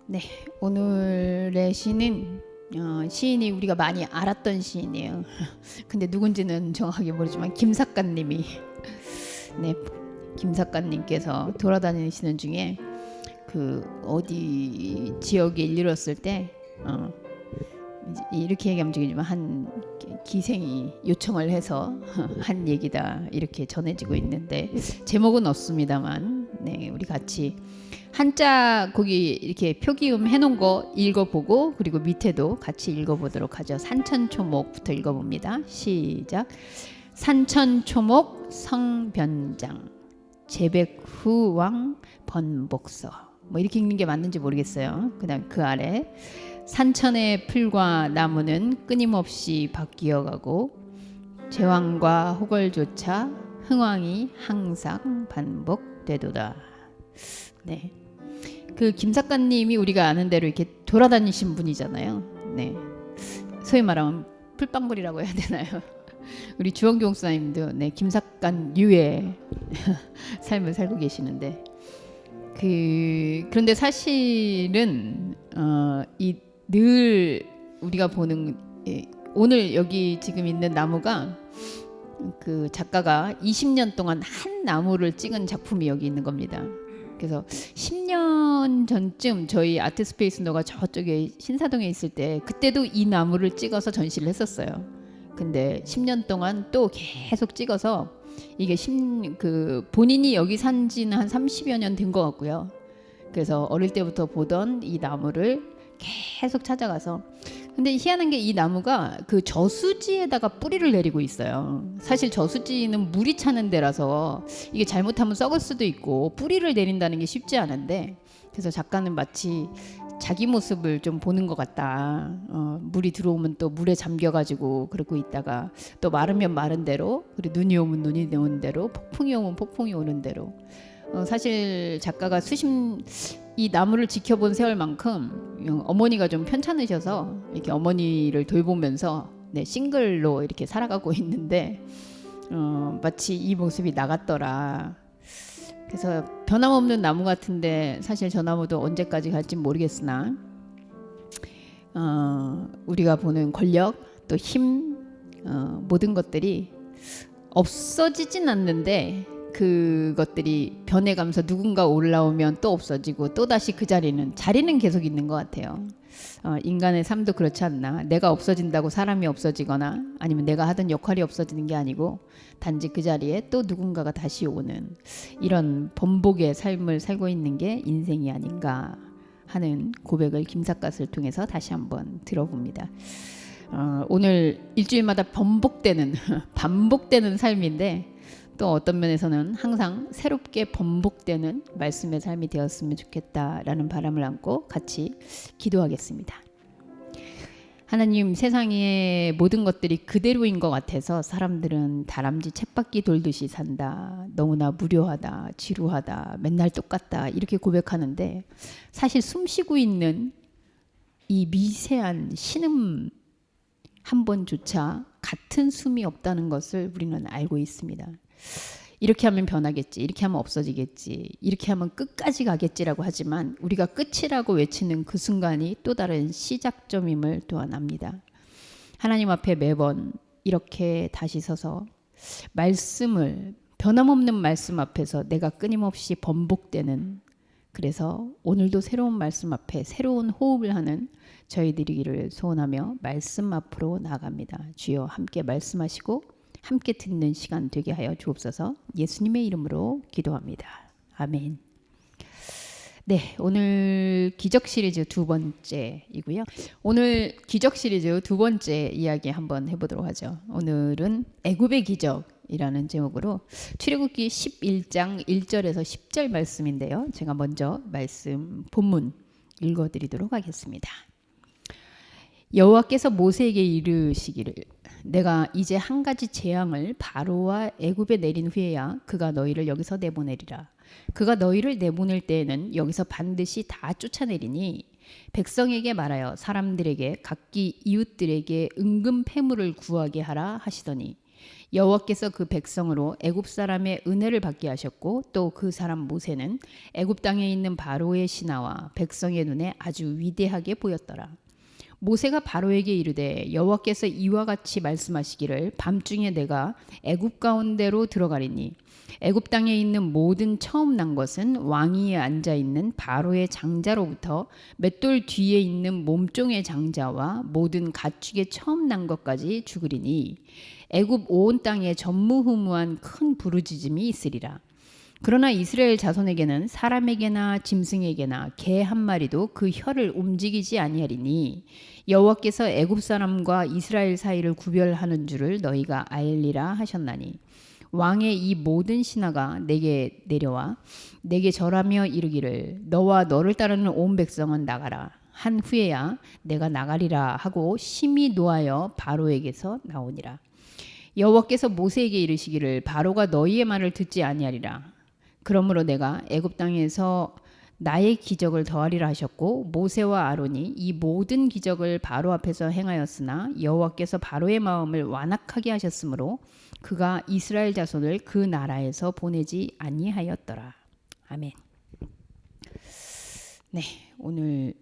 네, 오늘의 시는 시인이 우리가 많이 알았던 시인이에요. 근데 누군지는 정확하게 모르지만 김삿갓님이 네, 김삿갓님께서 돌아다니시는 중에 그 어디 지역에 일렀을 때 이렇게 얘기하면 되겠지만 한 기생이 요청을 해서 한 얘기다 이렇게 전해지고 있는데 제목은 없습니다만 네, 우리 같이 한자 거기 이렇게 표기음 해놓은 거 읽어보고 그리고 밑에도 같이 읽어보도록 하죠. 산천초목부터 읽어봅니다. 시작. 산천초목 성변장 제백후왕 번복서. 뭐 이렇게 읽는 게 맞는지 모르겠어요. 그다음 그 아래 산천의 풀과 나무는 끊임없이 바뀌어가고 제왕과 호걸조차 흥왕이 항상 반복되도다. 네. 그 김삿갓님이 우리가 아는 대로 이렇게 돌아다니신 분이잖아요. 네. 소위 말하면 풀빵불이라고 해야 되나요? 우리 주원교 목사님도 네, 김삿갓류의 삶을 살고 계시는데 그런데 사실은 늘 우리가 보는 오늘 여기 지금 있는 나무가 그 작가가 20년 동안 한 나무를 찍은 작품이 여기 있는 겁니다. 그래서 10년 전쯤 저희 아트스페이스노가 저쪽에 신사동에 있을 때 그때도 이 나무를 찍어서 전시를 했었어요. 근데 10년 동안 또 계속 찍어서 이게 본인이 여기 산 지는 한 30여 년 된 것 같고요. 그래서 어릴 때부터 보던 이 나무를 계속 찾아가서 근데 희한한 게 이 나무가 그 저수지에다가 뿌리를 내리고 있어요. 사실 저수지는 물이 차는 데라서 이게 잘못하면 썩을 수도 있고 뿌리를 내린다는 게 쉽지 않은데 그래서 작가는 마치 자기 모습을 좀 보는 것 같다. 물이 들어오면 또 물에 잠겨가지고 그러고 있다가 또 마르면 마른 대로 그리고 눈이 오면 눈이 오는 대로 폭풍이 오면 폭풍이 오는 대로 사실 작가가 이 나무를 지켜본 세월만큼 어머니가 좀 편찮으셔서 이렇게 어머니를 돌보면서 네, 싱글로 이렇게 살아가고 있는데 마치 이 모습이 나갔더라. 그래서 변함없는 나무 같은데 사실 저 나무도 언제까지 갈지 모르겠으나 우리가 보는 권력 또 힘 모든 것들이 없어지진 않는데 그것들이 변해가면서 누군가 올라오면 또 없어지고 또 다시 그 자리는 계속 있는 것 같아요. 인간의 삶도 그렇지 않나. 내가 없어진다고 사람이 없어지거나 아니면 내가 하던 역할이 없어지는 게 아니고 단지 그 자리에 또 누군가가 다시 오는 이런 번복의 삶을 살고 있는 게 인생이 아닌가 하는 고백을 김삿갓을 통해서 다시 한번 들어봅니다. 오늘 일주일마다 반복되는 삶인데 또 어떤 면에서는 항상 새롭게 번복되는 말씀의 삶이 되었으면 좋겠다라는 바람을 안고 같이 기도하겠습니다. 하나님, 세상의 모든 것들이 그대로인 것 같아서 사람들은 다람쥐 쳇바퀴 돌듯이 산다. 너무나 무료하다. 지루하다. 맨날 똑같다. 이렇게 고백하는데 사실 숨쉬고 있는 이 미세한 신음 한 번조차 같은 숨이 없다는 것을 우리는 알고 있습니다. 이렇게 하면 변하겠지, 이렇게 하면 없어지겠지, 이렇게 하면 끝까지 가겠지라고 하지만 우리가 끝이라고 외치는 그 순간이 또 다른 시작점임을 또한 압니다. 하나님 앞에 매번 이렇게 다시 서서 변함없는 말씀 앞에서 내가 끊임없이 번복되는, 그래서 오늘도 새로운 말씀 앞에 새로운 호흡을 하는 저희들이기를 소원하며 말씀 앞으로 나아갑니다. 주여 함께 말씀하시고 함께 듣는 시간 되게 하여 주옵소서. 예수님의 이름으로 기도합니다. 아멘. 네, 오늘 기적 시리즈 두 번째이고요. 오늘 기적 시리즈 두 번째 이야기 한번 해보도록 하죠. 오늘은 애굽의 기적이라는 제목으로 출애굽기 11장 1절에서 10절 말씀인데요. 제가 먼저 말씀 본문 읽어드리도록 하겠습니다. 여호와께서 모세에게 이르시기를 내가 이제 한 가지 재앙을 바로와 애굽에 내린 후에야 그가 너희를 여기서 내보내리라. 그가 너희를 내보낼 때에는 여기서 반드시 다 쫓아내리니 백성에게 말하여 사람들에게 각기 이웃들에게 은금 패물을 구하게 하라 하시더니 여호와께서 그 백성으로 애굽 사람의 은혜를 받게 하셨고 또 그 사람 모세는 애굽 땅에 있는 바로의 신하와 백성의 눈에 아주 위대하게 보였더라. 모세가 바로에게 이르되 여호와께서 이와 같이 말씀하시기를 밤중에 내가 애굽 가운데로 들어가리니 애굽 땅에 있는 모든 처음 난 것은 왕위에 앉아 있는 바로의 장자로부터 맷돌 뒤에 있는 몸종의 장자와 모든 가축의 처음 난 것까지 죽으리니 애굽 온 땅에 전무후무한 큰 부르짖음이 있으리라. 그러나 이스라엘 자손에게는 사람에게나 짐승에게나 개 한 마리도 그 혀를 움직이지 아니하리니 여호와께서 애굽 사람과 이스라엘 사이를 구별하는 줄을 너희가 알리라 하셨나니 왕의 이 모든 신하가 내게 내려와 내게 절하며 이르기를 너와 너를 따르는 온 백성은 나가라 한 후에야 내가 나가리라 하고 심히 노하여 바로에게서 나오니라. 여호와께서 모세에게 이르시기를 바로가 너희의 말을 듣지 아니하리라. 그러므로 내가 애굽 땅에서 나의 기적을 더하리라 하셨고 모세와 아론이 이 모든 기적을 바로 앞에서 행하였으나 여호와께서 바로의 마음을 완악하게 하셨으므로 그가 이스라엘 자손을 그 나라에서 보내지 아니하였더라. 아멘. 네, 오늘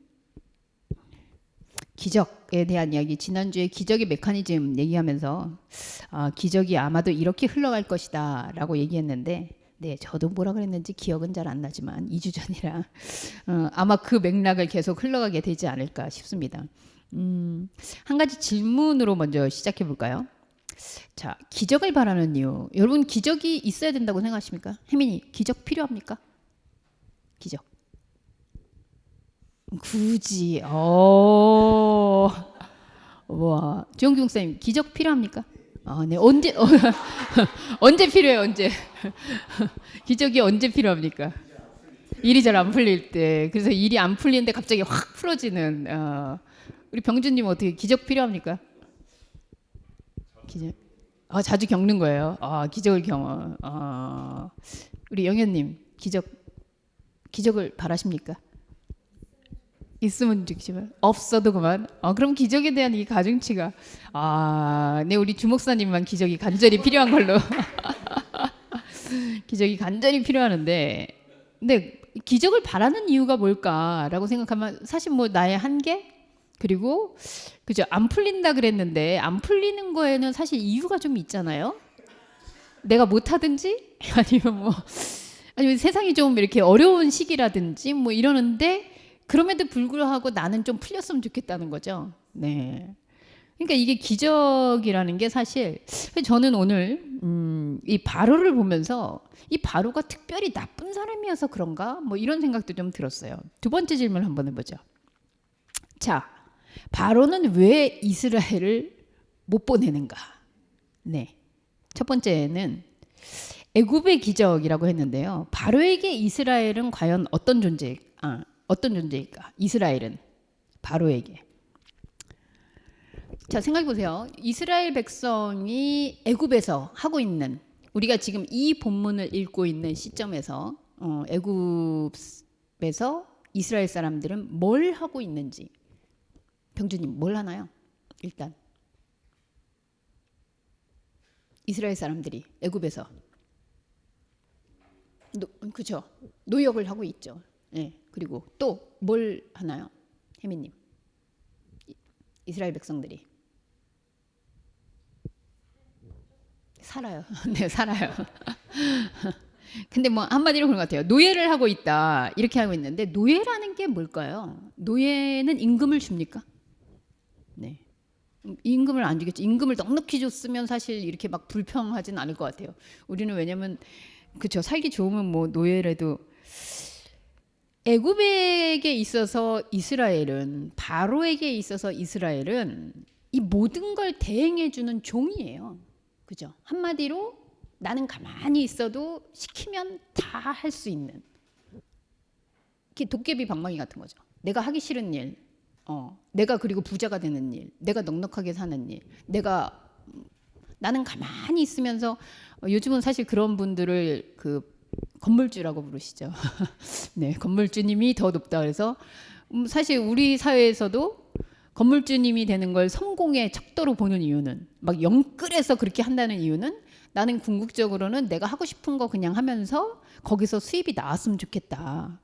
기적에 대한 이야기, 지난주에 기적의 메커니즘 얘기하면서 기적이 아마도 이렇게 흘러갈 것이다 라고 얘기했는데 네, 저도 뭐라 그랬는지 기억은 잘 안 나지만 2주 전이라 아마 그 맥락을 계속 흘러가게 되지 않을까 싶습니다. 한 가지 질문으로 먼저 시작해 볼까요? 자, 기적을 바라는 이유. 여러분 기적이 있어야 된다고 생각하십니까? 혜민이 기적 필요합니까? 기적. 굳이. 와, 지용규 목사님 기적 필요합니까? 네. 언제 언제 필요해요? 언제? 기적이 언제 필요합니까? 일이 잘 안 풀릴 때. 그래서 일이 안 풀리는데 갑자기 확 풀어지는. 우리 병준님 어떻게 기적 필요합니까? 기적. 자주 겪는 거예요. 기적을 경험. 우리 영현님 기적을 바라십니까? 있으면 좋지만 없어도 그만. 그럼 기적에 대한 이 가중치가 네, 우리 주목사님만 기적이 간절히 필요한 걸로. 기적이 간절히 필요하는데 근데 기적을 바라는 이유가 뭘까라고 생각하면 사실 뭐 나의 한계 그리고 그죠, 안 풀린다 그랬는데 안 풀리는 거에는 사실 이유가 좀 있잖아요. 내가 못하든지 아니면 세상이 좀 이렇게 어려운 시기라든지 뭐 이러는데 그럼에도 불구하고 나는 좀 풀렸으면 좋겠다는 거죠. 네. 그러니까 이게 기적이라는 게 사실 저는 오늘 이 바로를 보면서 이 바로가 특별히 나쁜 사람이어서 그런가 뭐 이런 생각도 좀 들었어요. 두 번째 질문 한번 해보죠. 자, 바로는 왜 이스라엘을 못 보내는가? 네. 첫 번째는 애굽의 기적이라고 했는데요. 바로에게 이스라엘은 과연 어떤 존재일까? 이스라엘은 바로에게. 자, 생각해 보세요. 이스라엘 백성이 애굽에서 하고 있는, 우리가 지금 이 본문을 읽고 있는 시점에서 애굽에서 이스라엘 사람들은 뭘 하고 있는지. 병주님 뭘 하나요? 일단 이스라엘 사람들이 애굽에서 그렇죠. 노역을 하고 있죠. 네. 그리고 또 뭘 하나요? 혜미님. 이스라엘 백성들이 살아요. 네, 살아요. 근데 뭐 한마디로 그런 것 같아요. 노예를 하고 있다 이렇게 하고 있는데 노예라는 게 뭘까요? 노예는 임금을 줍니까? 네. 임금을 안 주겠죠. 임금을 넉넉히 줬으면 사실 이렇게 막 불평하진 않을 것 같아요. 우리는 왜냐면 그렇죠. 살기 좋으면 뭐 노예라도. 애굽에게 있어서 이스라엘은, 바로에게 있어서 이스라엘은 이 모든 걸 대행해 주는 종이에요. 그죠? 한마디로 나는 가만히 있어도 시키면 다 할 수 있는, 도깨비 방망이 같은 거죠. 내가 하기 싫은 일, 내가 그리고 부자가 되는 일, 내가 넉넉하게 사는 일, 나는 가만히 있으면서 요즘은 사실 그런 분들을 그 건물주라고 부르시죠. 네, 건물주님이 더 높다 그래서 사실 우리 사회에서도 건물주님이 되는 걸 성공의 척도로 보는 이유는, 막 영끌해서 그렇게 한다는 이유는 나는 궁극적으로는 내가 하고 싶은 거 그냥 하면서 거기서 수입이 나왔으면 좋겠다.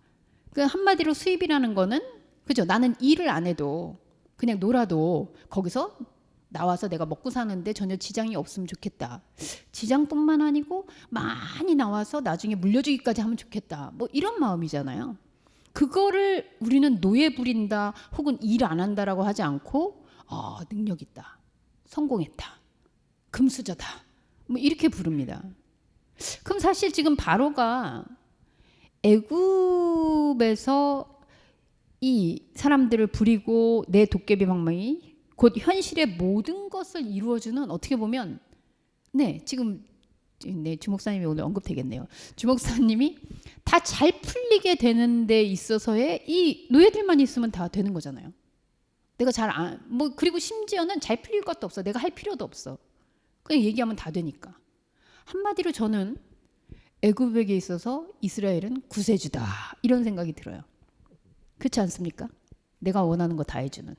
그 한마디로 수입이라는 거는 그죠? 나는 일을 안 해도 그냥 놀아도 거기서 나와서 내가 먹고 사는데 전혀 지장이 없으면 좋겠다. 지장뿐만 아니고 많이 나와서 나중에 물려주기까지 하면 좋겠다. 뭐 이런 마음이잖아요. 그거를 우리는 노예 부린다 혹은 일 안 한다라고 하지 않고 능력 있다. 성공했다. 금수저다. 뭐 이렇게 부릅니다. 그럼 사실 지금 바로가 애굽에서 이 사람들을 부리고 내 도깨비 방망이 곧 현실의 모든 것을 이루어주는 어떻게 보면 지금 주목사님이 오늘 언급되겠네요. 주목사님이 다 잘 풀리게 되는 데 있어서의 이 노예들만 있으면 다 되는 거잖아요. 내가 그리고 심지어는 잘 풀릴 것도 없어. 내가 할 필요도 없어. 그냥 얘기하면 다 되니까. 한마디로 저는 애굽에게 있어서 이스라엘은 구세주다 이런 생각이 들어요. 그렇지 않습니까? 내가 원하는 거 다 해주는.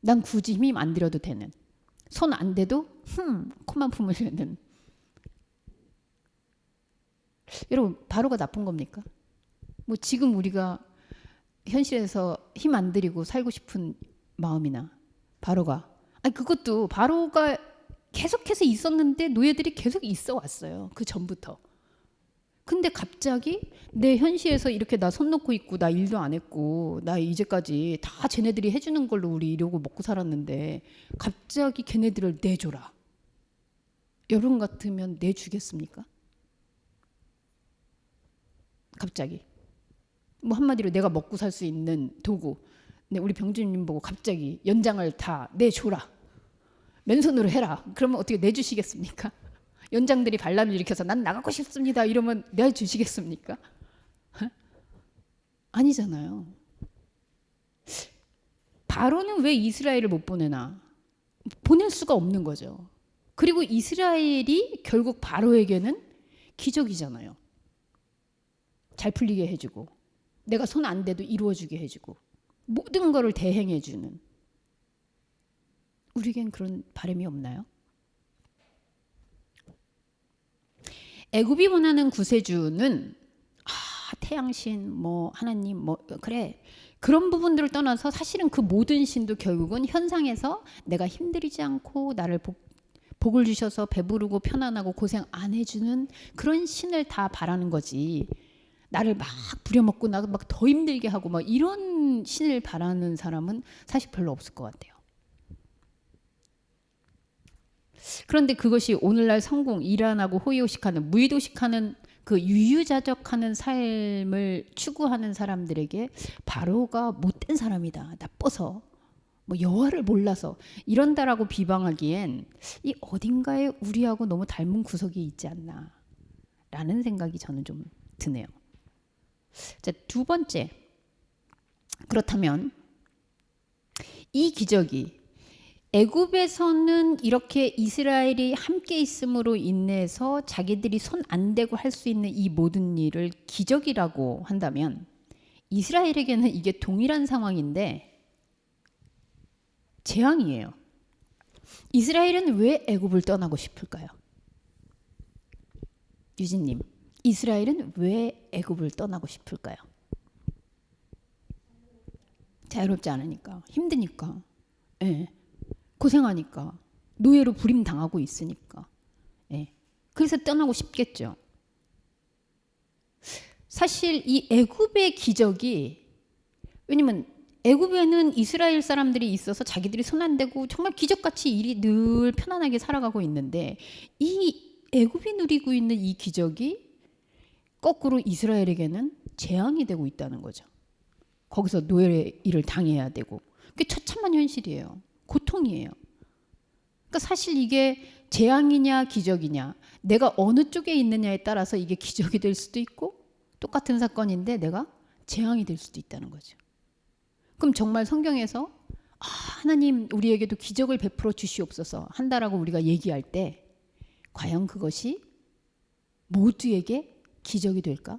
난 굳이 힘 안 들여도 되는. 손 안 대도 코만 품으려는. 여러분 바로가 나쁜 겁니까? 뭐 지금 우리가 현실에서 힘 안 들이고 살고 싶은 마음이나 바로가 그것도 바로가 계속해서 있었는데 노예들이 계속 있어 왔어요. 그 전부터. 근데 갑자기 내 현실에서 이렇게 나 손 놓고 있고 나 일도 안 했고 나 이제까지 다 쟤네들이 해주는 걸로 우리 이러고 먹고 살았는데 갑자기 걔네들을 내줘라. 여러분 같으면 내주겠습니까? 갑자기 뭐 한마디로 내가 먹고 살 수 있는 도구 우리 병주님 보고 갑자기 연장을 다 내줘라. 맨손으로 해라. 그러면 어떻게 내주시겠습니까? 연장들이 반란을 일으켜서 난 나가고 싶습니다. 이러면 내주시겠습니까? 아니잖아요. 바로는 왜 이스라엘을 못 보내나? 보낼 수가 없는 거죠. 그리고 이스라엘이 결국 바로에게는 기적이잖아요. 잘 풀리게 해주고 내가 손 안 대도 이루어주게 해주고 모든 거를 대행해주는. 우리에겐 그런 바람이 없나요? 애굽이 원하는 구세주는 태양신 뭐 하나님 뭐 그래 그런 부분들을 떠나서 사실은 그 모든 신도 결국은 현상에서 내가 힘들이지 않고 나를 복을 주셔서 배부르고 편안하고 고생 안 해주는 그런 신을 다 바라는 거지. 나를 막 부려먹고 나도 막 더 힘들게 하고 막 이런 신을 바라는 사람은 사실 별로 없을 것 같아요. 그런데 그것이 오늘날 성공, 일 안 하고 호의호식하는 무의도식하는 그 유유자적하는 삶을 추구하는 사람들에게 바로가 못된 사람이다, 나빠서 뭐 여호와를 몰라서 이런다라고 비방하기엔 이 어딘가에 우리하고 너무 닮은 구석이 있지 않나 라는 생각이 저는 좀 드네요. 자, 두 번째, 그렇다면 이 기적이 애굽에서는 이렇게 이스라엘이 함께 있음으로 인해서 자기들이 손 안 대고 할 수 있는 이 모든 일을 기적이라고 한다면 이스라엘에게는 이게 동일한 상황인데 재앙이에요. 이스라엘은 왜 애굽을 떠나고 싶을까요? 유진님, 이스라엘은 왜 애굽을 떠나고 싶을까요? 자유롭지 않으니까, 힘드니까, 고생하니까, 노예로 부림당하고 있으니까. 그래서 떠나고 싶겠죠. 사실 이 애굽의 기적이, 왜냐면 애굽에는 이스라엘 사람들이 있어서 자기들이 손 안 대고 정말 기적같이 일이 늘 편안하게 살아가고 있는데 이 애굽이 누리고 있는 이 기적이 거꾸로 이스라엘에게는 재앙이 되고 있다는 거죠. 거기서 노예 일을 당해야 되고. 그게 처참한 현실이에요. 고통이에요. 그러니까 사실 이게 재앙이냐 기적이냐 내가 어느 쪽에 있느냐에 따라서 이게 기적이 될 수도 있고 똑같은 사건인데 내가 재앙이 될 수도 있다는 거죠. 그럼 정말 성경에서 하나님 우리에게도 기적을 베풀어 주시옵소서 한다라고 우리가 얘기할 때 과연 그것이 모두에게 기적이 될까?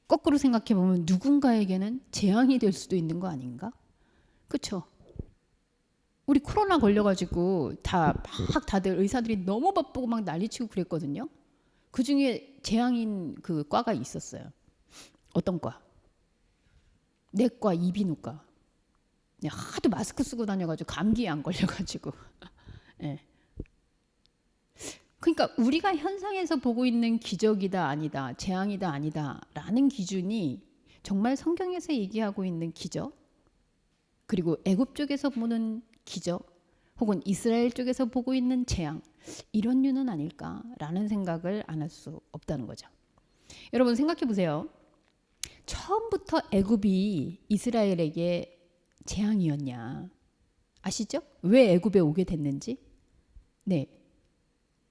거꾸로 생각해 보면 누군가에게는 재앙이 될 수도 있는 거 아닌가? 그렇죠? 우리 코로나 걸려가지고 다들 의사들이 너무 바쁘고 막 난리치고 그랬거든요. 그 중에 재앙인 그 과가 있었어요. 어떤 과? 내과, 이비인후과. 하도 마스크 쓰고 다녀가지고 감기에 안 걸려가지고. 네. 그러니까 우리가 현상에서 보고 있는 기적이다 아니다, 재앙이다 아니다라는 기준이 정말 성경에서 얘기하고 있는 기적, 그리고 애굽 쪽에서 보는 기적, 혹은 이스라엘 쪽에서 보고 있는 재앙, 이런 류는 아닐까라는 생각을 안 할 수 없다는 거죠. 여러분 생각해 보세요. 처음부터 애굽이 이스라엘에게 재앙이었냐 아시죠? 왜 애굽에 오게 됐는지? 네,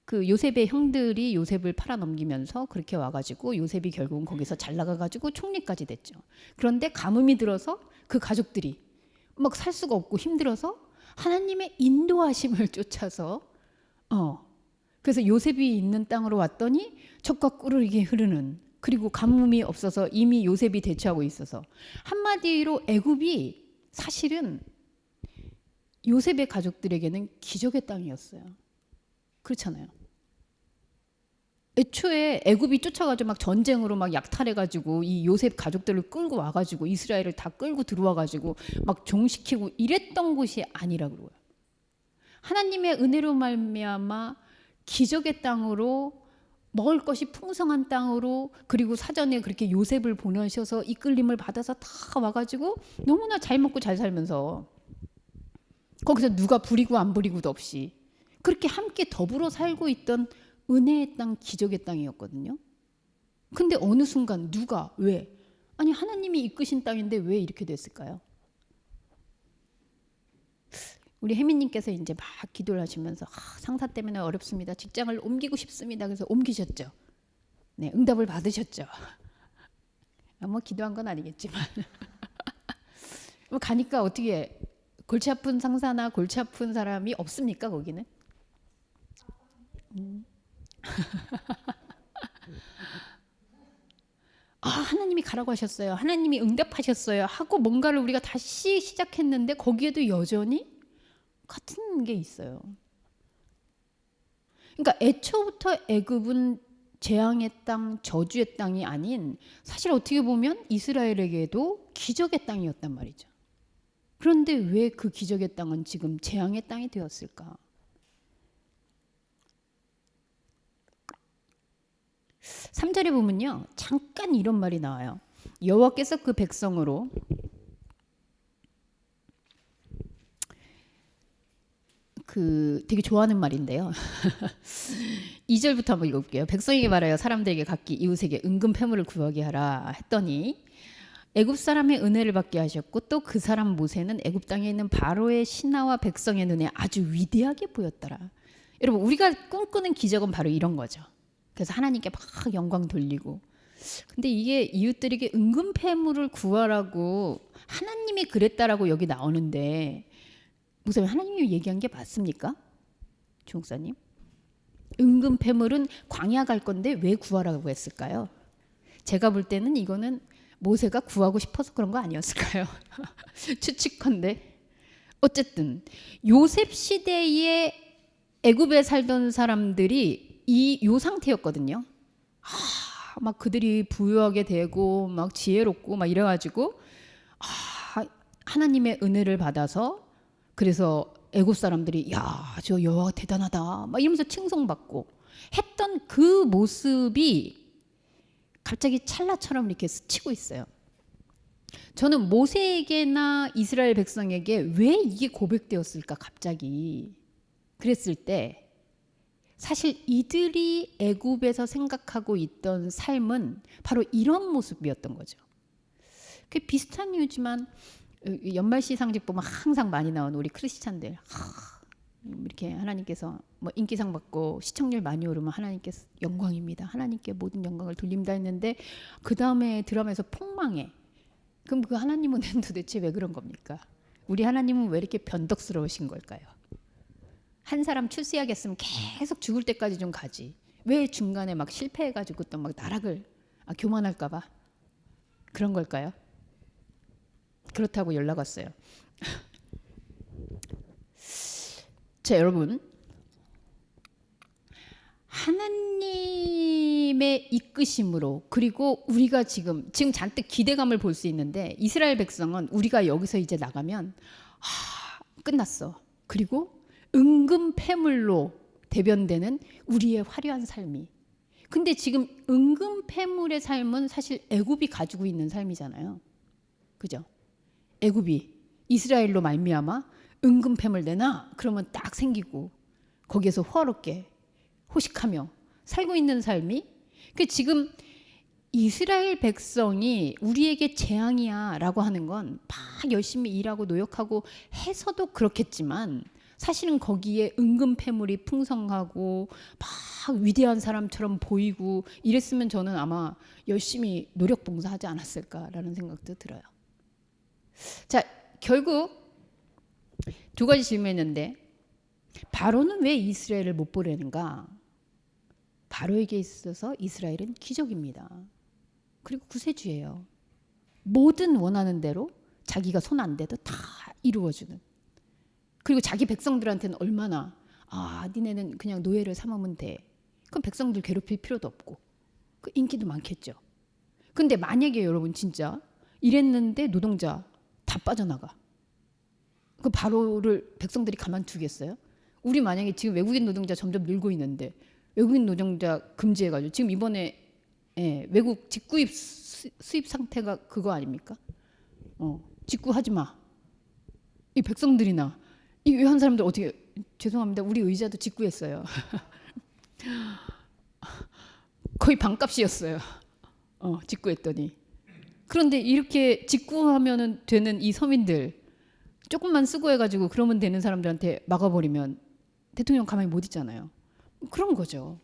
그 요셉의 형들이 요셉을 팔아넘기면서 그렇게 와가지고 요셉이 결국은 거기서 잘 나가가지고 총리까지 됐죠. 그런데 가뭄이 들어서 그 가족들이 막 살 수가 없고 힘들어서 하나님의 인도하심을 쫓아서 그래서 요셉이 있는 땅으로 왔더니 젖과 꿀을 이게 흐르는, 그리고 가뭄이 없어서 이미 요셉이 대처하고 있어서, 한마디로 애굽이 사실은 요셉의 가족들에게는 기적의 땅이었어요. 그렇잖아요. 애초에 애굽이 쫓아가지고 막 전쟁으로 막 약탈해가지고 이 요셉 가족들을 끌고 와가지고 이스라엘을 다 끌고 들어와가지고 막 종시키고 이랬던 곳이 아니라고 그래요. 하나님의 은혜로 말미암아 기적의 땅으로, 먹을 것이 풍성한 땅으로, 그리고 사전에 그렇게 요셉을 보내셔서 이끌림을 받아서 다 와가지고 너무나 잘 먹고 잘 살면서 거기서 누가 부리고 안 부리고도 없이 그렇게 함께 더불어 살고 있던 은혜의 땅, 기적의 땅이었거든요. 근데 어느 순간 누가, 왜? 아니 하나님이 이끄신 땅인데 왜 이렇게 됐을까요? 우리 혜민님께서 이제 막 기도를 하시면서 상사 때문에 어렵습니다. 직장을 옮기고 싶습니다. 그래서 옮기셨죠. 네, 응답을 받으셨죠. 뭐 기도한 건 아니겠지만 뭐 가니까 어떻게 골치 아픈 상사나 골치 아픈 사람이 없습니까 거기는? 하나님이 가라고 하셨어요. 하나님이 응답하셨어요. 하고 뭔가를 우리가 다시 시작했는데 거기에도 여전히 같은 게 있어요. 그러니까 애초부터 애굽은 재앙의 땅, 저주의 땅이 아닌, 사실 어떻게 보면 이스라엘에게도 기적의 땅이었단 말이죠. 그런데 왜 그 기적의 땅은 지금 재앙의 땅이 되었을까? 3절에 보면요, 잠깐 이런 말이 나와요. 여호와께서 그 백성으로, 되게 좋아하는 말인데요. 2절부터 한번 읽어볼게요. 백성에게 말하여 사람들에게 각기 이웃에게 은금 패물을 구하게 하라 했더니 애굽 사람의 은혜를 받게 하셨고, 또 그 사람 모세는 애굽 땅에 있는 바로의 신하와 백성의 눈에 아주 위대하게 보였더라. 여러분 우리가 꿈꾸는 기적은 바로 이런 거죠. 그래서 하나님께 막 영광 돌리고, 근데 이게 이웃들에게 은금 패물을 구하라고 하나님이 그랬다라고 여기 나오는데, 목사님 하나님이 얘기한 게 맞습니까? 주목사님, 은금 패물은 광야 갈 건데 왜 구하라고 했을까요? 제가 볼 때는 이거는 모세가 구하고 싶어서 그런 거 아니었을까요? 추측컨대. 어쨌든 요셉 시대에 애굽에 살던 사람들이 요 상태였거든요. 막 그들이 부유하게 되고 막 지혜롭고 막 이래가지고 하나님의 은혜를 받아서, 그래서 애굽 사람들이 야, 저 여호와 대단하다 막 이러면서 칭송받고 했던 그 모습이 갑자기 찰나처럼 이렇게 스치고 있어요. 저는 모세에게나 이스라엘 백성에게 왜 이게 고백되었을까 갑자기 그랬을 때, 사실 이들이 애굽에서 생각하고 있던 삶은 바로 이런 모습이었던 거죠. 그 비슷한 이유지만 연말시 상식 보면 항상 많이 나오는 우리 크리스찬들, 이렇게 하나님께서 뭐 인기상 받고 시청률 많이 오르면 하나님께서 영광입니다, 하나님께 모든 영광을 돌립니다 했는데 그 다음에 드라마에서 폭망해. 그럼 그 하나님은 도대체 왜 그런 겁니까? 우리 하나님은 왜 이렇게 변덕스러우신 걸까요? 한 사람 출세하겠으면 계속 죽을 때까지 좀 가지, 왜 중간에 막 실패해가지고 또 막 나락을 교만할까봐 그런 걸까요? 그렇다고 연락 왔어요. 자, 여러분, 하나님의 이끄심으로, 그리고 우리가 지금 잔뜩 기대감을 볼 수 있는데, 이스라엘 백성은 우리가 여기서 이제 나가면 끝났어. 그리고 은금 패물로 대변되는 우리의 화려한 삶이. 근데 지금 은금 패물의 삶은 사실 애굽이 가지고 있는 삶이잖아요. 그죠? 애굽이 이스라엘로 말미암아 은금 패물 내놔 그러면 딱 생기고 거기에서 호화롭게 호식하며 살고 있는 삶이, 그 지금 이스라엘 백성이 우리에게 재앙이야 라고 하는 건 막 열심히 일하고 노력하고 해서도 그렇겠지만, 사실은 거기에 은금 패물이 풍성하고 막 위대한 사람처럼 보이고 이랬으면 저는 아마 열심히 노력 봉사하지 않았을까라는 생각도 들어요. 자, 결국 두 가지 질문했는데, 바로는 왜 이스라엘을 못 보려는가? 바로에게 있어서 이스라엘은 기적입니다. 그리고 구세주예요. 모든 원하는 대로 자기가 손 안 대도 다 이루어주는. 그리고 자기 백성들한테는 얼마나 니네는 그냥 노예를 삼으면 돼. 그럼 백성들 괴롭힐 필요도 없고 그 인기도 많겠죠. 근데 만약에 여러분 진짜 이랬는데 노동자 다 빠져나가. 그 바로를 백성들이 가만두겠어요? 우리 만약에 지금 외국인 노동자 점점 늘고 있는데 외국인 노동자 금지해가지고 지금 이번에 외국 직구입 수입 상태가 그거 아닙니까? 직구하지 마. 이 백성들이나 이 외환 사람들 어떻게, 죄송합니다. 우리 의자도 직구했어요. 거의 반값이었어요. 직구했더니. 그런데 이렇게 직구하면 되는 이 서민들 조금만 수고해가지고 그러면 되는 사람들한테 막아버리면 대통령 가만히 못 있잖아요. 그런 거죠.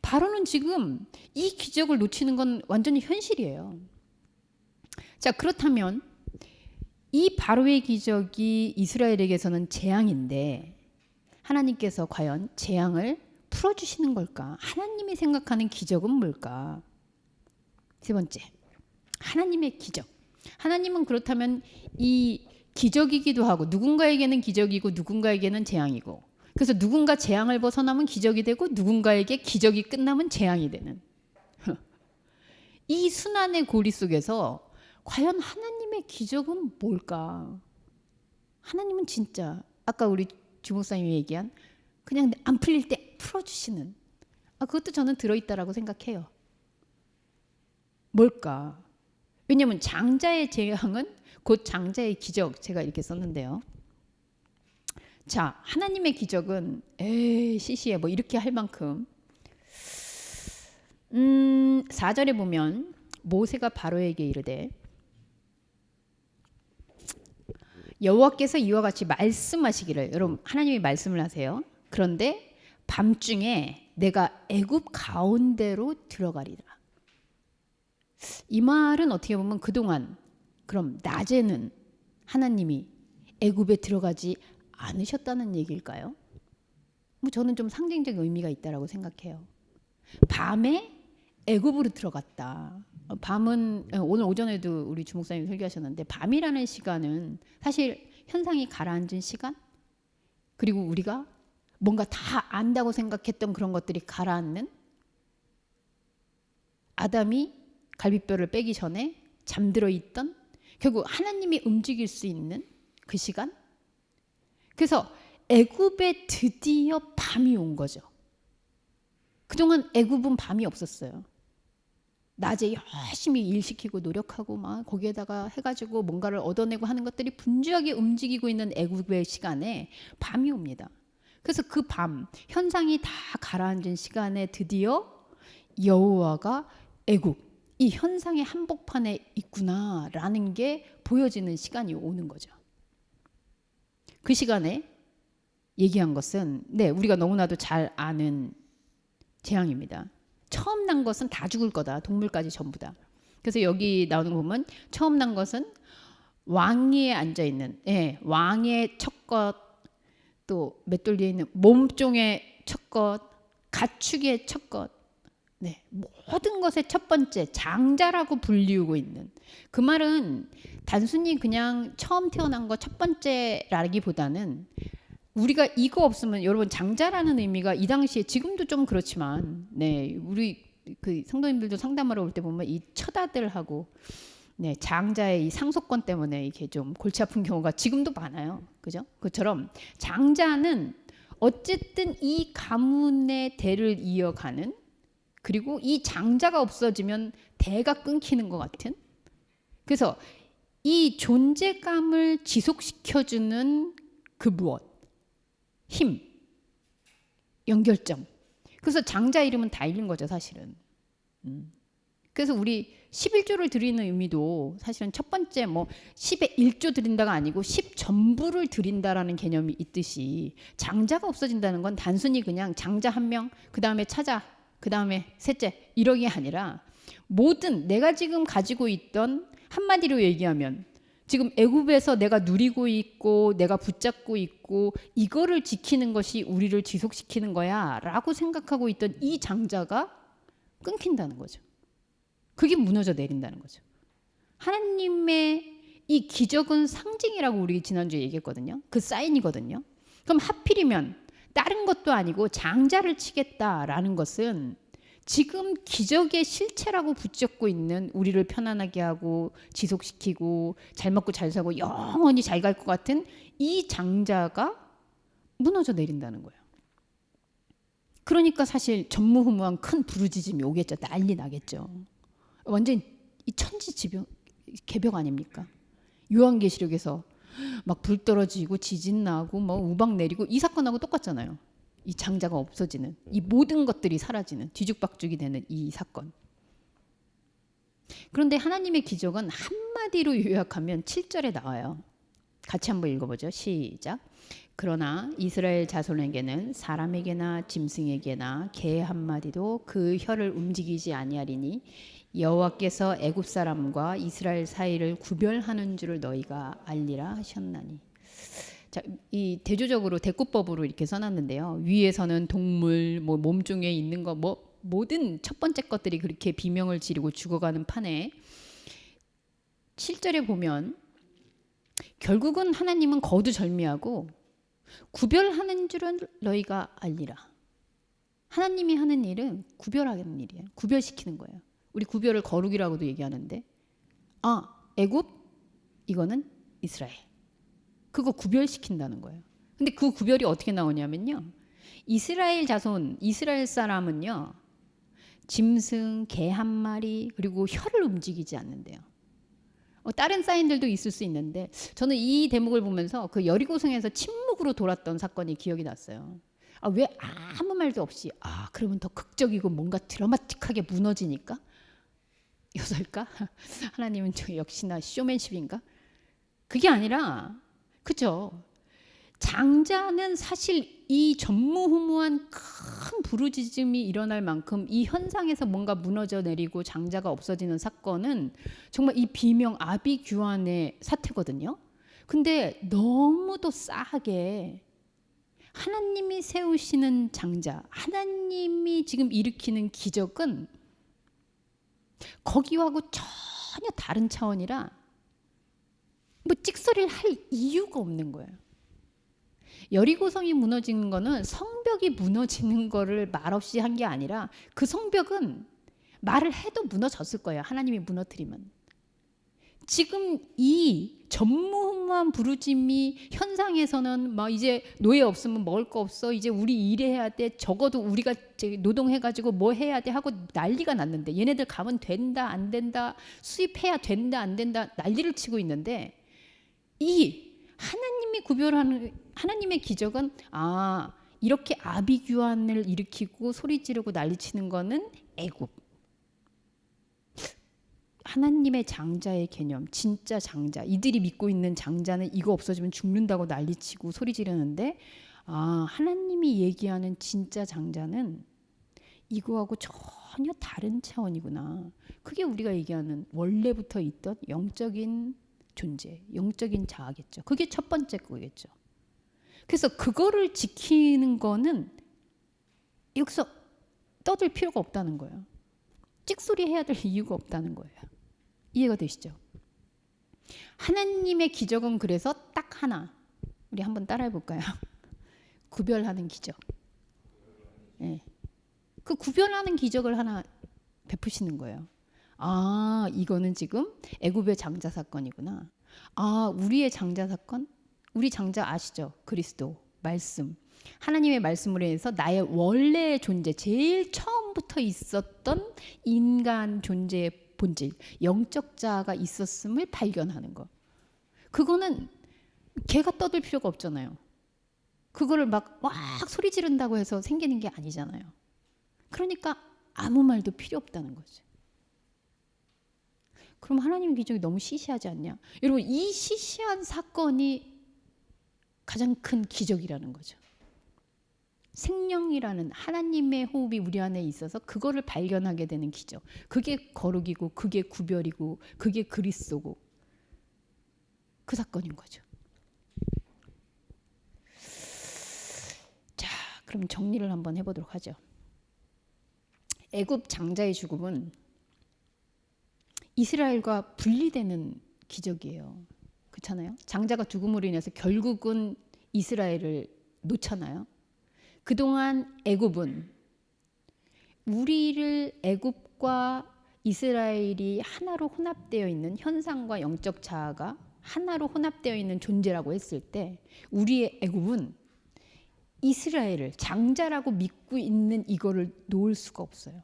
바로는 지금 이 기적을 놓치는 건 완전히 현실이에요. 자, 그렇다면 이 바로의 기적이 이스라엘에게서는 재앙인데 하나님께서 과연 재앙을 풀어주시는 걸까? 하나님이 생각하는 기적은 뭘까? 세 번째, 하나님의 기적. 하나님은 그렇다면 이 기적이기도 하고, 누군가에게는 기적이고 누군가에게는 재앙이고, 그래서 누군가 재앙을 벗어나면 기적이 되고 누군가에게 기적이 끝나면 재앙이 되는 이 순환의 고리 속에서 과연 하나님의 기적은 뭘까? 하나님은 진짜 아까 우리 주목사님이 얘기한 그냥 안 풀릴 때 풀어주시는, 그것도 저는 들어있다라고 생각해요. 뭘까? 왜냐하면 장자의 재앙은 곧 장자의 기적, 제가 이렇게 썼는데요. 자, 하나님의 기적은 시시해 뭐 이렇게 할 만큼 4절에 보면 모세가 바로에게 이르되 여호와께서 이와 같이 말씀하시기를, 여러분 하나님이 말씀을 하세요. 그런데 밤중에 내가 애굽 가운데로 들어가리라. 이 말은 어떻게 보면 그동안 그럼 낮에는 하나님이 애굽에 들어가지 않으셨다는 얘기일까요? 뭐 저는 좀 상징적 의미가 있다라고 생각해요. 밤에 애굽으로 들어갔다. 밤은 오늘 오전에도 우리 주목사님 설교하셨는데, 밤이라는 시간은 사실 현상이 가라앉은 시간, 그리고 우리가 뭔가 다 안다고 생각했던 그런 것들이 가라앉는, 아담이 갈비뼈를 빼기 전에 잠들어 있던, 결국 하나님이 움직일 수 있는 그 시간. 그래서 애굽에 드디어 밤이 온 거죠. 그동안 애굽은 밤이 없었어요. 낮에 열심히 일시키고 노력하고 막 거기에다가 해가지고 뭔가를 얻어내고 하는 것들이 분주하게 움직이고 있는 애굽의 시간에 밤이 옵니다. 그래서 그 밤, 현상이 다 가라앉은 시간에 드디어 여호와가 애굽, 이 현상의 한복판에 있구나라는 게 보여지는 시간이 오는 거죠. 그 시간에 얘기한 것은 우리가 너무나도 잘 아는 재앙입니다. 처음 난 것은 다 죽을 거다. 동물까지 전부 다. 그래서 여기 나오는 거 보면 처음 난 것은 왕위에 앉아있는 왕의 첫 것, 또 맷돌 위에 있는 몸종의 첫 것, 가축의 첫 것, 모든 것의 첫 번째, 장자라고 불리우고 있는, 그 말은 단순히 그냥 처음 태어난 거 첫 번째라기보다는 우리가 이거 없으면 여러분 장자라는 의미가 이 당시에 지금도 좀 그렇지만 네 우리 그 성도님들도 상담하러 올 때 보면 이 처다들하고 네 장자의 이 상속권 때문에 이게 좀 골치 아픈 경우가 지금도 많아요. 그죠? 그처럼 장자는 어쨌든 이 가문의 대를 이어가는 그리고 이 장자가 없어지면 대가 끊기는 것 같은 그래서 이 존재감을 지속시켜주는 그 무엇 힘, 연결점. 그래서 장자 이름은 다 잃는 거죠, 사실은. 그래서 우리 11조를 드리는 의미도 사실은 첫 번째 뭐 10에 1조 드린다가 아니고 10 전부를 드린다라는 개념이 있듯이 장자가 없어진다는 건 단순히 그냥 장자 한 명, 그 다음에 차자, 그 다음에 셋째 이러기 아니라 모든 내가 지금 가지고 있던 한마디로 얘기하면 지금 애굽에서 내가 누리고 있고 내가 붙잡고 있고 이거를 지키는 것이 우리를 지속시키는 거야 라고 생각하고 있던 이 장자가 끊긴다는 거죠. 그게 무너져 내린다는 거죠. 하나님의 이 기적은 상징이라고 우리 지난주에 얘기했거든요. 그 사인이거든요. 그럼 하필이면 다른 것도 아니고 장자를 치겠다라는 것은 지금 기적의 실체라고 붙잡고 있는 우리를 편안하게 하고 지속시키고 잘 먹고 잘 살고 영원히 잘 갈 것 같은 이 장자가 무너져 내린다는 거예요. 그러니까 사실 전무후무한 큰 부르짖음이 오겠죠. 난리 나겠죠. 완전 이 천지지변 개벽 아닙니까? 요한계시록에서 막 불 떨어지고 지진 나고 뭐 우박 내리고 이 사건하고 똑같잖아요. 이 장자가 없어지는 이 모든 것들이 사라지는 뒤죽박죽이 되는 이 사건. 그런데 하나님의 기적은 한마디로 요약하면 7절에 나와요. 같이 한번 읽어보죠. 시작. 그러나 이스라엘 자손에게는 사람에게나 짐승에게나 개 한 마디도 그 혀를 움직이지 아니하리니 여호와께서 애굽 사람과 이스라엘 사이를 구별하는 줄을 너희가 알리라 하셨나니. 자, 이 대조적으로 대꾸법으로 이렇게 써놨는데요. 위에서는 동물, 뭐 몸종에 있는 거, 뭐 모든 첫 번째 것들이 그렇게 비명을 지르고 죽어가는 판에 7절에 보면 결국은 하나님은 거두절미하고 구별하는 줄은 너희가 알리라. 하나님이 하는 일은 구별하는 일이에요. 구별시키는 거예요. 우리 구별을 거룩이라고도 얘기하는데 애굽 이거는 이스라엘. 그거 구별시킨다는 거예요. 근데 그 구별이 어떻게 나오냐면요. 이스라엘 자손, 이스라엘 사람은요. 짐승, 개 한 마리 그리고 혀를 움직이지 않는데요. 다른 사인들도 있을 수 있는데 저는 이 대목을 보면서 그 여리고성에서 침묵으로 돌았던 사건이 기억이 났어요. 왜 아무 말도 없이 그러면 더 극적이고 뭔가 드라마틱하게 무너지니까? 여설까? 하나님은 저 역시나 쇼맨십인가? 그게 아니라 그죠? 장자는 사실 이 전무후무한 큰 부르짖음이 일어날 만큼 이 현상에서 뭔가 무너져 내리고 장자가 없어지는 사건은 정말 이 비명 아비규환의 사태거든요. 근데 너무도 싸하게 하나님이 세우시는 장자, 하나님이 지금 일으키는 기적은 거기하고 전혀 다른 차원이라 뭐 찍소리를 할 이유가 없는 거예요. 여리고성이 무너지는 거는 성벽이 무너지는 거를 말없이 한 게 아니라 그 성벽은 말을 해도 무너졌을 거예요. 하나님이 무너뜨리면. 지금 이 전무후무한 부르짐이 현상에서는 막 이제 노예 없으면 먹을 거 없어. 이제 우리 일해야 돼. 적어도 우리가 노동해가지고 뭐 해야 돼 하고 난리가 났는데 얘네들 가면 된다 안 된다 수입해야 된다 안 된다 난리를 치고 있는데 이 하나님이 구별하는 하나님의 기적은 이렇게 아비규환을 일으키고 소리 지르고 난리치는 거는 애굽. 하나님의 장자의 개념, 진짜 장자. 이들이 믿고 있는 장자는 이거 없어지면 죽는다고 난리치고 소리 지르는데 하나님이 얘기하는 진짜 장자는 이거하고 전혀 다른 차원이구나. 그게 우리가 얘기하는 원래부터 있던 영적인 존재, 영적인 자아겠죠. 그게 첫 번째 거겠죠. 그래서 그거를 지키는 거는 여기서 떠들 필요가 없다는 거예요. 찍소리 해야 될 이유가 없다는 거예요. 이해가 되시죠? 하나님의 기적은 그래서 딱 하나. 우리 한번 따라해 볼까요? 구별하는 기적. 예. 그 구별하는 기적을 하나 베푸시는 거예요. 아, 이거는 지금 애굽의 장자 사건이구나. 아, 우리의 장자 사건? 우리 장자 아시죠? 그리스도 말씀. 하나님의 말씀으로 인해서 나의 원래의 존재, 제일 처음부터 있었던 인간 존재의 본질, 영적 자가 있었음을 발견하는 거. 그거는 걔가 떠들 필요가 없잖아요. 그거를 막 소리 지른다고 해서 생기는 게 아니잖아요. 그러니까 아무 말도 필요 없다는 거죠. 그럼 하나님의 기적이 너무 시시하지 않냐? 여러분, 이 시시한 사건이 가장 큰 기적이라는 거죠. 생명이라는 하나님의 호흡이 우리 안에 있어서 그거를 발견하게 되는 기적. 그게 거룩이고 그게 구별이고 그게 그리스도고 그 사건인 거죠. 자, 그럼 정리를 한번 해보도록 하죠. 애굽 장자의 죽음은 이스라엘과 분리되는 기적이에요. 그렇잖아요. 장자가 죽음으로 인해서 결국은 이스라엘을 놓잖아요. 그동안 애굽은 우리를 애굽과 이스라엘이 하나로 혼합되어 있는 현상과 영적 자아가 하나로 혼합되어 있는 존재라고 했을 때 우리의 애굽은 이스라엘을 장자라고 믿고 있는 이거를 놓을 수가 없어요.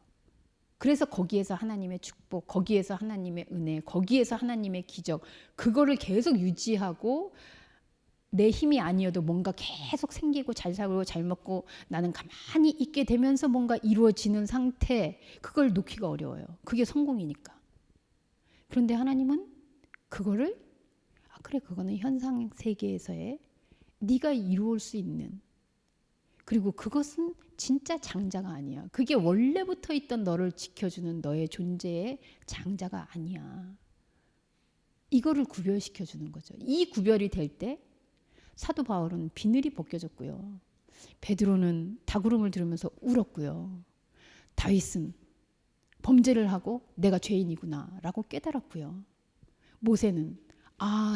그래서 거기에서 하나님의 축복, 거기에서 하나님의 은혜, 거기에서 하나님의 기적, 그거를 계속 유지하고 내 힘이 아니어도 뭔가 계속 생기고 잘 살고 잘 먹고 나는 가만히 있게 되면서 뭔가 이루어지는 상태, 그걸 놓기가 어려워요. 그게 성공이니까. 그런데 하나님은 그거를 그래, 그거는 현상 세계에서의 네가 이루올 수 있는, 그리고 그것은 진짜 장자가 아니야. 그게 원래부터 있던 너를 지켜주는 너의 존재의 장자가 아니야. 이거를 구별시켜 주는 거죠. 이 구별이 될 때 사도 바울은 비늘이 벗겨졌고요. 베드로는 닭울음을 들으면서 울었고요. 다윗은 범죄를 하고 내가 죄인이구나라고 깨달았고요. 모세는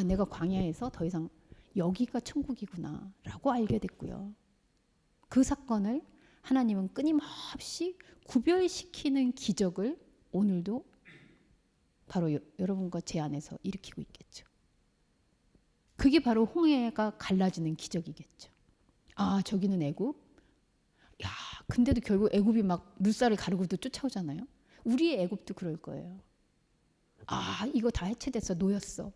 내가 광야에서 더 이상 여기가 천국이구나라고 알게 됐고요. 그 사건을 하나님은 끊임없이 구별시키는 기적을 오늘도 바로 여러분과 제 안에서 일으키고 있겠죠. 그게 바로 홍해가 갈라지는 기적이겠죠. 저기는 애굽. 야, 근데도 결국 애굽이 막 물살을 가르고도 쫓아오잖아요. 우리의 애굽도 그럴 거예요. 이거 다 해체됐어, 놓였어.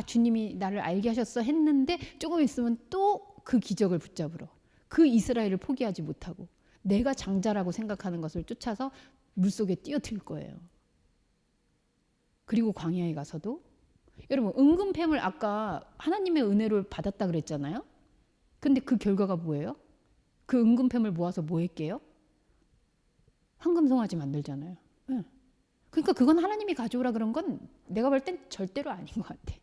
주님이 나를 알게 하셨어 했는데 조금 있으면 또 그 기적을 붙잡으러 그 이스라엘을 포기하지 못하고 내가 장자라고 생각하는 것을 쫓아서 물속에 뛰어들 거예요. 그리고 광야에 가서도 여러분, 은금뱀을 아까 하나님의 은혜를 받았다 그랬잖아요. 근데 그 결과가 뭐예요? 그 은금뱀을 모아서 뭐 했게요? 황금송아지 만들잖아요. 네. 그러니까 그건 하나님이 가져오라 그런 건 내가 볼 땐 절대로 아닌 것 같아.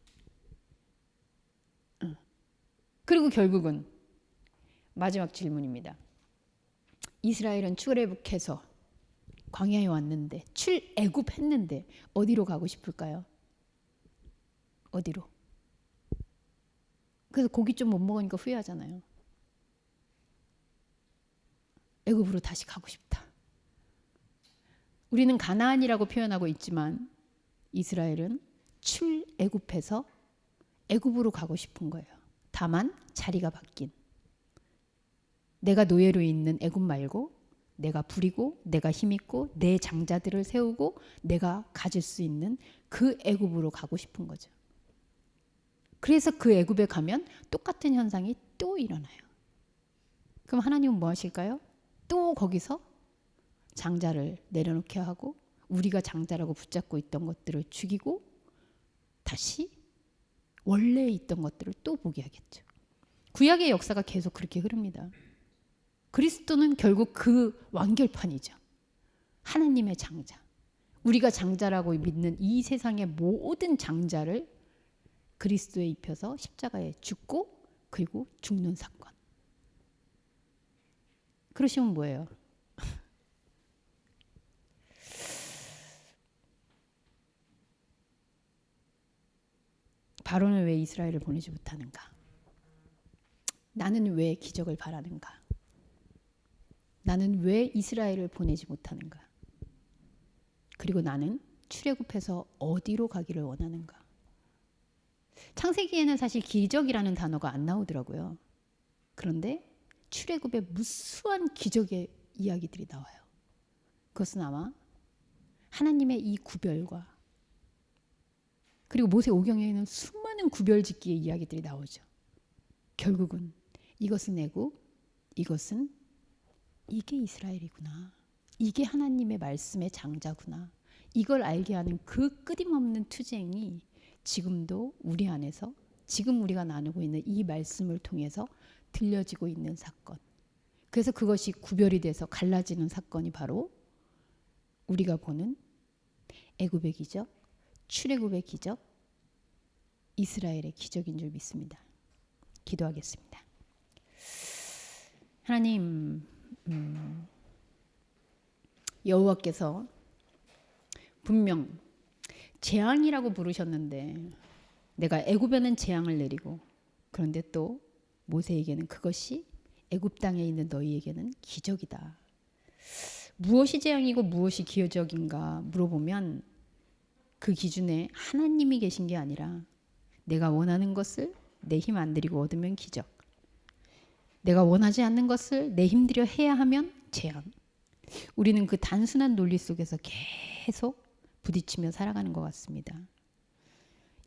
그리고 결국은 마지막 질문입니다. 이스라엘은 출애굽해서 광야에 왔는데 출애굽했는데 어디로 가고 싶을까요? 어디로? 그래서 고기 좀 못 먹으니까 후회하잖아요. 애굽으로 다시 가고 싶다. 우리는 가나안이라고 표현하고 있지만 이스라엘은 출애굽해서 애굽으로 가고 싶은 거예요. 다만 자리가 바뀐. 내가 노예로 있는 애굽 말고 내가 부리고 내가 힘있고 내 장자들을 세우고 내가 가질 수 있는 그 애굽으로 가고 싶은 거죠. 그래서 그 애굽에 가면 똑같은 현상이 또 일어나요. 그럼 하나님은 뭐 하실까요? 또 거기서 장자를 내려놓게 하고 우리가 장자라고 붙잡고 있던 것들을 죽이고 다시 원래 있던 것들을 또 보게 하겠죠. 구약의 역사가 계속 그렇게 흐릅니다. 그리스도는 결국 그 완결판이죠. 하나님의 장자. 우리가 장자라고 믿는 이 세상의 모든 장자를 그리스도에 입혀서 십자가에 죽고 그리고 죽는 사건. 그러시면 뭐예요? 바로는 왜 이스라엘을 보내지 못하는가? 나는 왜 기적을 바라는가? 나는 왜 이스라엘을 보내지 못하는가? 그리고 나는 출애굽해서 어디로 가기를 원하는가? 창세기에는 사실 기적이라는 단어가 안 나오더라고요. 그런데 출애굽에 무수한 기적의 이야기들이 나와요. 그것은 아마 하나님의 이 구별과 그리고 모세 오경에는 수많은 구별짓기의 이야기들이 나오죠. 결국은 이것은 애굽, 이것은 이게 이스라엘이구나. 이게 하나님의 말씀의 장자구나. 이걸 알게 하는 그 끊임없는 투쟁이 지금도 우리 안에서 지금 우리가 나누고 있는 이 말씀을 통해서 들려지고 있는 사건. 그래서 그것이 구별이 돼서 갈라지는 사건이 바로 우리가 보는 애굽의 기적, 출애굽의 기적, 이스라엘의 기적인 줄 믿습니다. 기도하겠습니다. 하나님, 여호와께서 분명 재앙이라고 부르셨는데 내가 애굽에는 재앙을 내리고 그런데 또 모세에게는 그것이 애굽 땅에 있는 너희에게는 기적이다. 무엇이 재앙이고 무엇이 기적인가 물어보면 그 기준에 하나님이 계신 게 아니라 내가 원하는 것을 내 힘 안 들이고 얻으면 기적. 내가 원하지 않는 것을 내 힘들여 해야 하면 재앙. 우리는 그 단순한 논리 속에서 계속 부딪히며 살아가는 것 같습니다.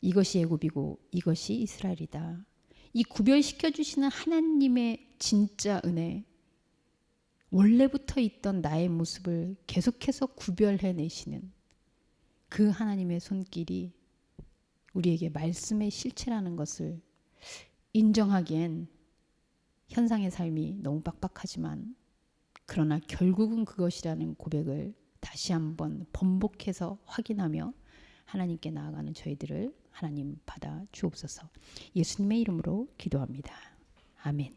이것이 애굽이고 이것이 이스라엘이다. 이 구별시켜 주시는 하나님의 진짜 은혜, 원래부터 있던 나의 모습을 계속해서 구별해내시는 그 하나님의 손길이 우리에게 말씀의 실체라는 것을 인정하기엔 현상의 삶이 너무 빡빡하지만 그러나 결국은 그것이라는 고백을 다시 한번 번복해서 확인하며 하나님께 나아가는 저희들을 하나님 받아 주옵소서. 예수님의 이름으로 기도합니다. 아멘.